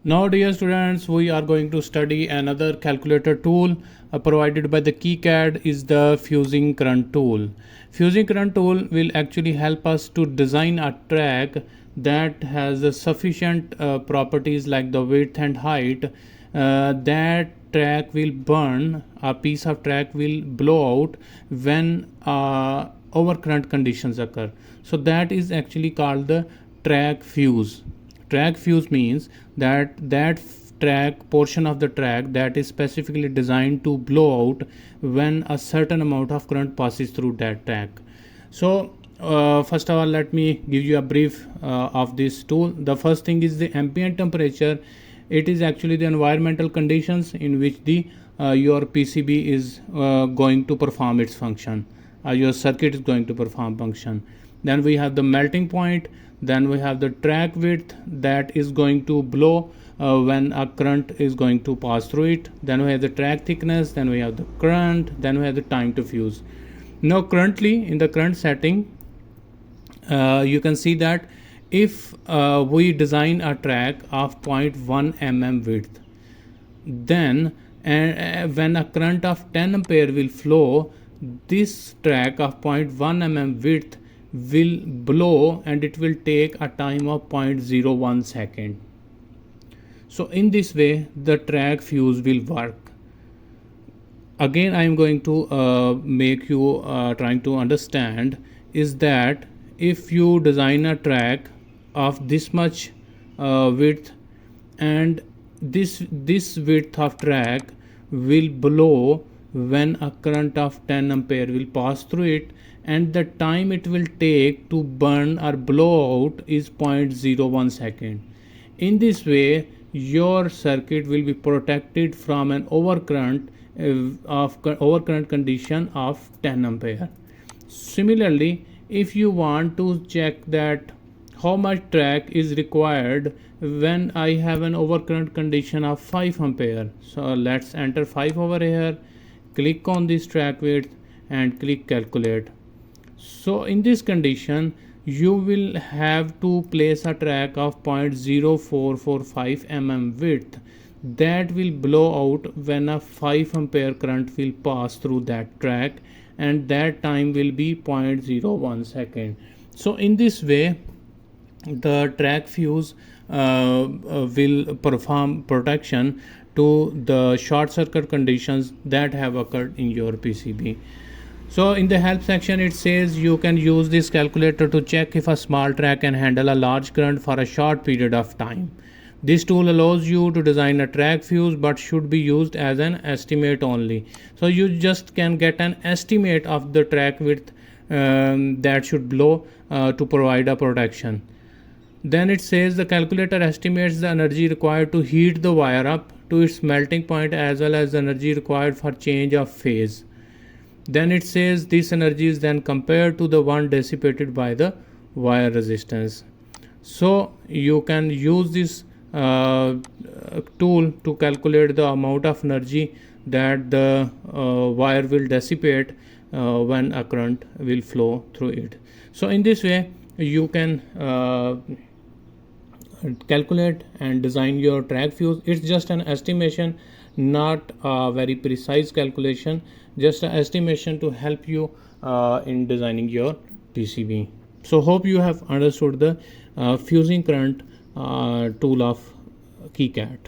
Now dear students, we are going to study another calculator tool provided by the KiCad is the fusing current tool. Fusing current tool will actually help us to design a track that has the sufficient properties like the width and height. That track will burn, a piece of track will blow out when overcurrent conditions occur. So that is actually called the track fuse. Track fuse means that track portion of the track that is specifically designed to blow out when a certain amount of current passes through that track. So first of all, let me give you a brief of this tool. The first thing is the ambient temperature. It is actually the environmental conditions in which the your PCB is going to perform its function. Your circuit is going to perform function. Then we have the melting point. Then we have the track width that is going to blow when a current is going to pass through it. Then we have the track thickness. Then we have the current. Then we have the time to fuse. Now currently in the current setting, you can see that if we design a track of 0.1 mm width, then when a current of 10 ampere will flow, this track of 0.1 mm width will blow and it will take a time of 0.01 second. So in this way the track fuse will work. Again I am going to make you trying to understand is that if you design a track of this much width and this width of track will blow when a current of 10 ampere will pass through it, and the time it will take to burn or blow out is 0.01 second. In this way your circuit will be protected from an overcurrent condition of 10 ampere. Similarly, if you want to check that how much track is required when I have an overcurrent condition of 5 ampere, so let's enter 5 over here, click on this track width and click calculate. So in this condition you will have to place a track of 0.0445 mm width that will blow out when a 5 ampere current will pass through that track, and that time will be 0.01 second. So in this way the track fuse will perform protection to the short circuit conditions that have occurred in your PCB. So in the help section it says you can use this calculator to check if a small track can handle a large current for a short period of time. This tool allows you to design a track fuse but should be used as an estimate only. So you just can get an estimate of the track width that should blow to provide a protection. Then it says the calculator estimates the energy required to heat the wire up to its melting point as well as the energy required for change of phase. Then it says this energy is then compared to the one dissipated by the wire resistance. So you can use this tool to calculate the amount of energy that the wire will dissipate when a current will flow through it. So in this way you can calculate and design your track fuse. It's just an estimation, not a very precise calculation, just an estimation to help you in designing your PCB. So hope you have understood the fusing current tool of KiCad.